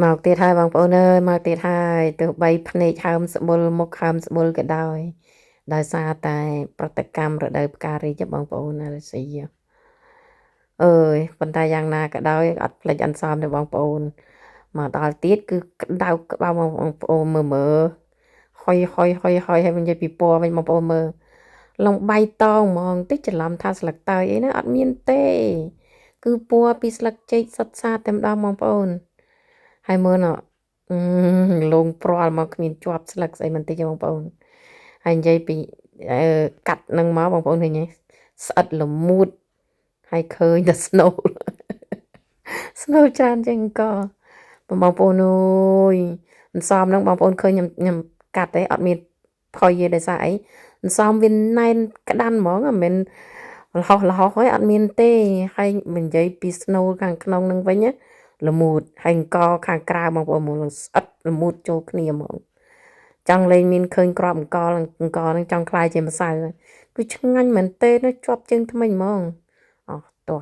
មកទៀតហើយបងប្អូនអើយមកទៀតហើយទោះបីភ្នែកហើមស្បុលមុខហើមស្បុលក៏ដោយសារតែប្រតិកម្មរដូវផ្ការីកបងប្អូនណារស៊ីអើយប៉ុន្តែយ៉ាងណាក៏ដោយអត់ភ្លេចអន្សមទេបងប្អូនមកដល់ទៀតគឺក្តៅក្បៅបងប្អូនមើលហុយហើយនិយាយពីពណ៌វិញបងប្អូនមើលឡងបៃតងហ្មងតិចច្រឡំថាស្លឹកតើយអីណាអត់មានទេគឺពណ៌ពីស្លឹកចេកសុទ្ធសាធតែម្ដងបងប្អូនហើយមើលណ៎លងព្រាល់មកគ្មានជាប់ស្លឹកស្អីមិនតិចទេបងប្អូនហើយនិយាយពីកាត់នឹងមកបងប្អូនឃើញទេស្អិតល្មួតហើយឃើញតែស្នូលស្នូលច្រើនជាងក៏បងប្អូនអើយអន្សមនឹងបងប្អូនឃើញខ្ញុំកាត់ទេអត់មានផុយទេដោយសារអីអន្សមវាណែនក្តាន់ហ្មងមិនមែនលហោហើយអត់មានទេហើយមិននិយាយពីស្នូលខាងក្នុងនឹងវិញណាល្មួតហើយអង្គខាងក្រៅបងប្អូនមើលស្អិតល្មួតចូលគ្នាហ្មងចង់លេងមានឃើញក្របអង្គនឹងចង់ខ្លាយជាម្សៅគឺឆ្ងាញ់មែនទេជាប់ជើងថ្មិញហ្មងអស់តោះ